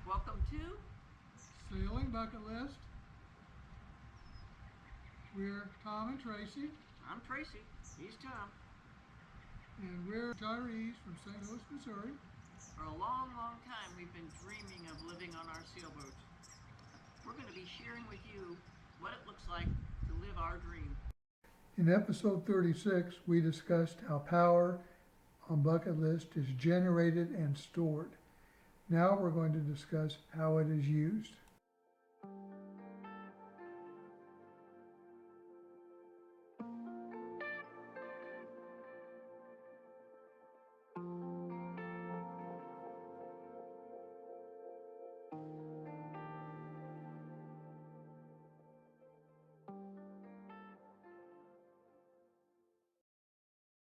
Welcome to Sailing Bucket List. We're Tom and Tracy. I'm Tracy. He's Tom. And we're retirees from St. Louis, Missouri. For a long, long time, we've been dreaming of living on our sailboats. We're going to be sharing with you what it looks like to live our dream. In episode 36, we discussed how power on Bucket List is generated and stored. Now we're going to discuss how it is used.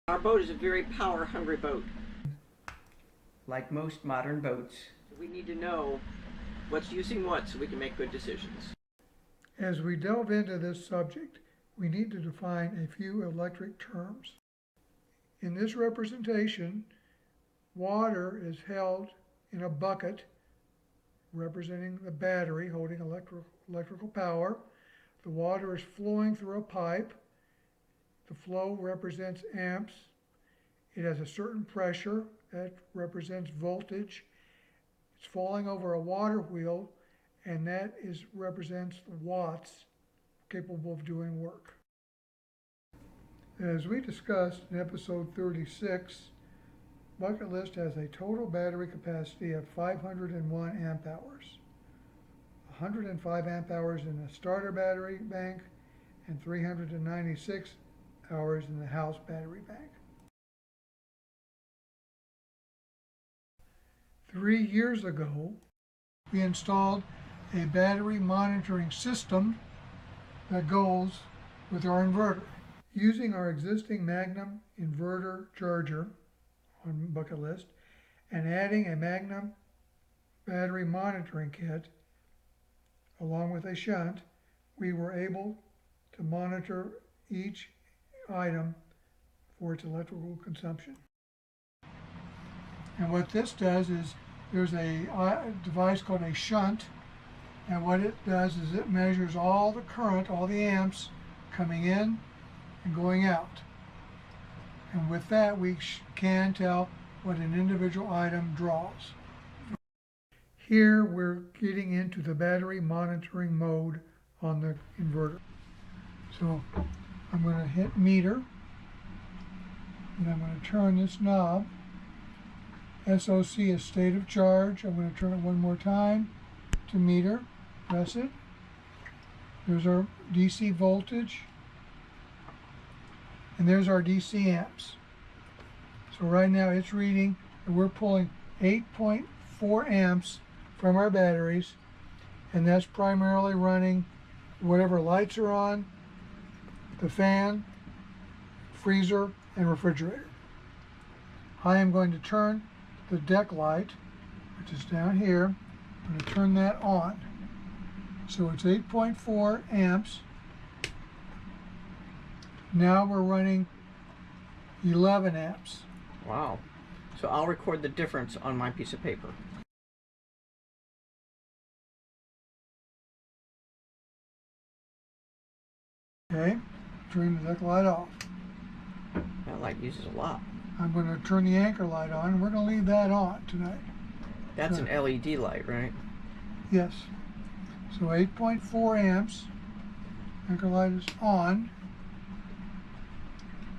Our boat is a very power-hungry boat. Like most modern boats. We need to know what's using what so we can make good decisions. As we delve into this subject, we need to define a few electric terms. In this representation, water is held in a bucket representing the battery holding electrical power. The water is flowing through a pipe. The flow represents amps. It has a certain pressure that represents voltage. It's falling over a water wheel, and that represents watts capable of doing work. As we discussed in episode 36, Bucket List has a total battery capacity of 501 amp hours, 105 amp hours in the starter battery bank, and 396 hours in the house battery bank. 3 years ago, we installed a battery monitoring system that goes with our inverter. Using our existing Magnum inverter charger on Bucket List and adding a Magnum battery monitoring kit along with a shunt, we were able to monitor each item for its electrical consumption. And what this does is there's a device called a shunt, and what it does is it measures all the current, all the amps coming in and going out. And with that we can tell what an individual item draws. Here we're getting into the battery monitoring mode on the inverter. So I'm going to hit meter, and I'm going to turn this knob. SOC is state of charge. I'm going to turn it one more time to meter. Press it. There's our DC voltage, and there's our DC amps. So right now it's reading, and we're pulling 8.4 amps from our batteries, and that's primarily running whatever lights are on, the fan, freezer, and refrigerator. I am going to turn the deck light, which is down here. I'm going to turn that on. So it's 8.4 amps. Now we're running 11 amps. Wow. So I'll record the difference on my piece of paper. Okay, turn the deck light off. That light uses a lot. I'm going to turn the anchor light on, and we're going to leave that on tonight. That's an LED light, right? Yes. So 8.4 amps. Anchor light is on.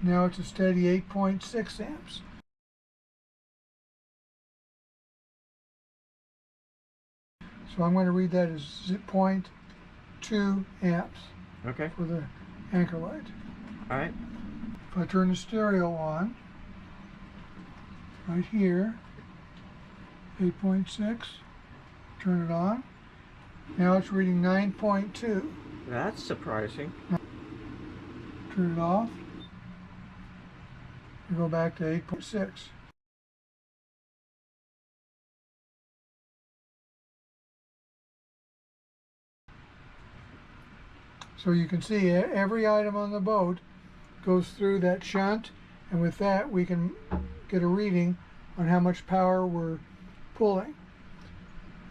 Now it's a steady 8.6 amps. So I'm going to read that as 0.2 amps Okay. for the anchor light. All right. If I turn the stereo on, right here, 8.6, turn it on. Now it's reading 9.2. That's surprising. Turn it off. We go back to 8.6. So you can see every item on the boat goes through that shunt, and with that we can get a reading on how much power we're pulling.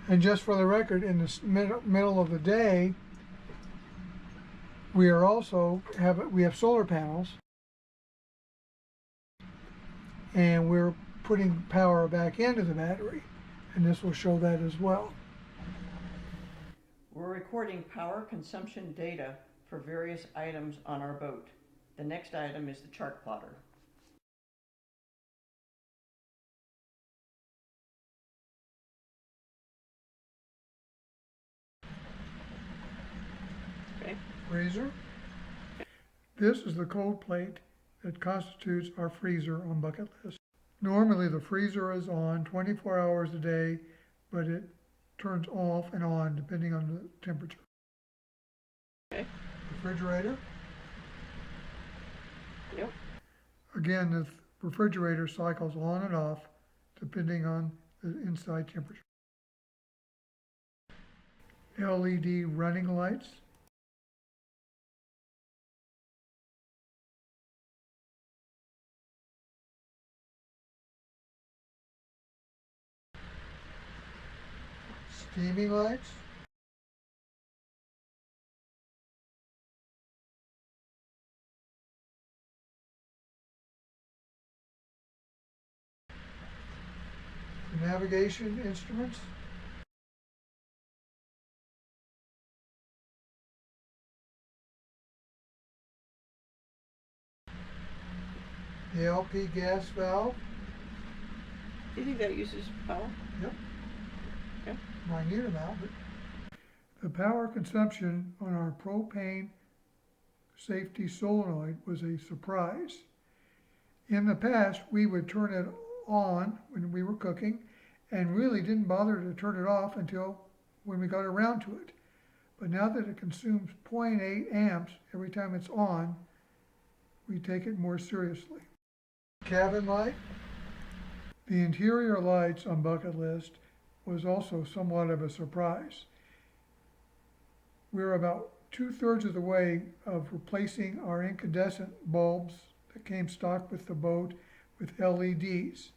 And just for the record, in the middle of the day, we are also we have solar panels, and we're putting power back into the battery, and this will show that as well. We're recording power consumption data for various items on our boat. The next item is the chart plotter. Okay. Freezer. This is the cold plate that constitutes our freezer on bucket list. Normally the freezer is on 24 hours a day, but it turns off and on depending on the temperature. Okay. Refrigerator. Yep. Again, the refrigerator cycles on and off depending on the inside temperature. LED running lights. Steaming lights. Navigation instruments. The LP gas valve. Do you think that uses power? Yep. Okay. Minute amount, but the power consumption on our propane safety solenoid was a surprise. In the past, we would turn it on when we were cooking and really didn't bother to turn it off until when we got around to it. But now that it consumes 0.8 amps every time it's on, we take it more seriously. Cabin light. The interior lights on bucket list was also somewhat of a surprise. We're about 2/3 of the way of replacing our incandescent bulbs that came stock with the boat with LEDs.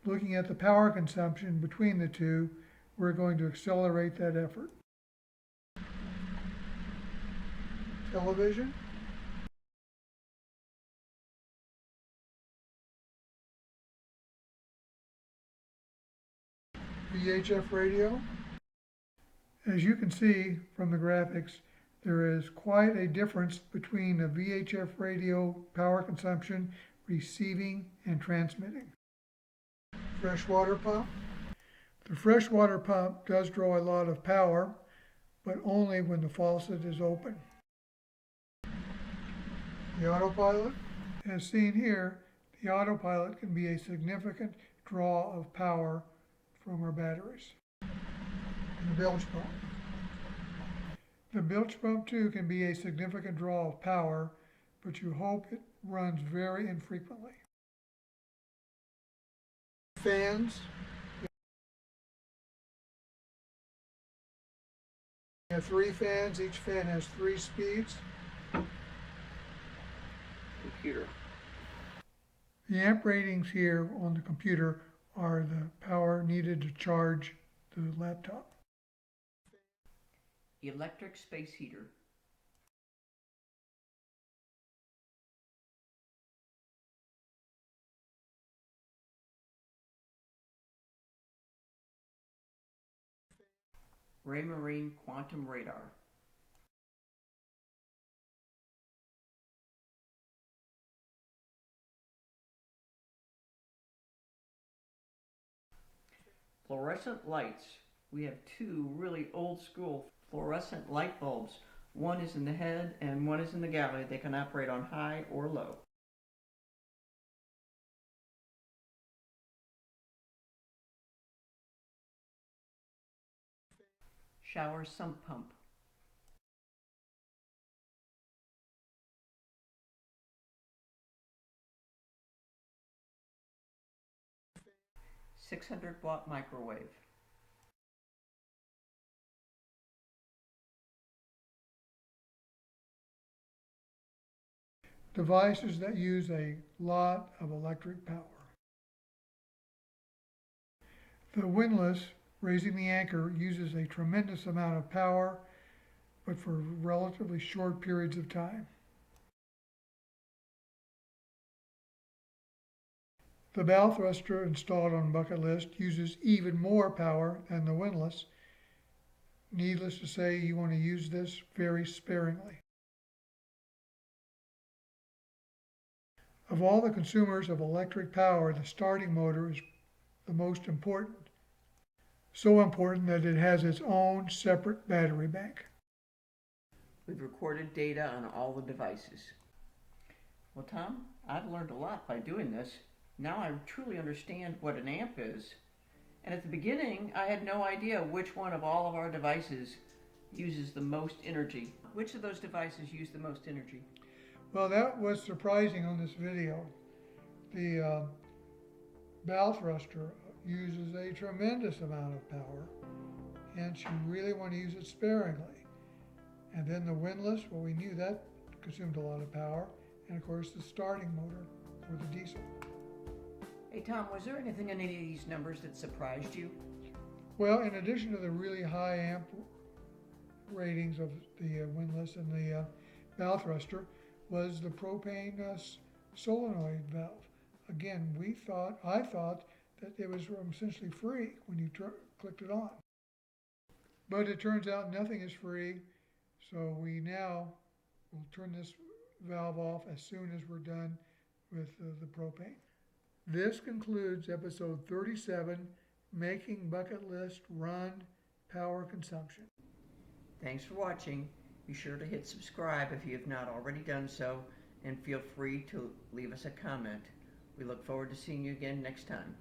Looking at the power consumption between the two, we're going to accelerate that effort. Television. VHF radio. As you can see from the graphics, there is quite a difference between the VHF radio power consumption, receiving and transmitting. Freshwater pump. The freshwater pump does draw a lot of power, but only when the faucet is open. The autopilot. As seen here, the autopilot can be a significant draw of power from our batteries. And the bilge pump. The bilge pump too can be a significant draw of power, but you hope it runs very infrequently. Fans. We have 3 fans. Each fan has 3 speeds. Computer. The amp ratings here on the computer are the power needed to charge the laptop. Electric space heater. Raymarine quantum radar. Fluorescent lights. We have 2 really old school fluorescent light bulbs. One is in the head and one is in the galley. They can operate on high or low. Shower sump pump. $600-watt microwave. Devices that use a lot of electric power. The windlass Raising the anchor uses a tremendous amount of power, but for relatively short periods of time. The bow thruster installed on Bucket List uses even more power than the windlass. Needless to say, you want to use this very sparingly. Of all the consumers of electric power, the starting motor is the most important. So important that it has its own separate battery bank. We've recorded data on all the devices. Well, Tom, I've learned a lot by doing this. Now I truly understand what an amp is. And at the beginning, I had no idea which one of all of our devices uses the most energy. Which of those devices use the most energy? Well, that was surprising on this video. The bow thruster uses a tremendous amount of power, hence you really want to use it sparingly. And then the windlass, well, we knew that consumed a lot of power, and of course the starting motor for the diesel. Hey Tom, was there anything in any of these numbers that surprised you? Well, in addition to the really high amp ratings of the windlass and the bow thruster, was the propane solenoid valve. Again, I thought that it was essentially free when you clicked it on. But it turns out nothing is free, so we now will turn this valve off as soon as we're done with the propane. This concludes episode 37, Making Bucket List Run Power Consumption. Thanks for watching. Be sure to hit subscribe if you have not already done so, and feel free to leave us a comment. We look forward to seeing you again next time.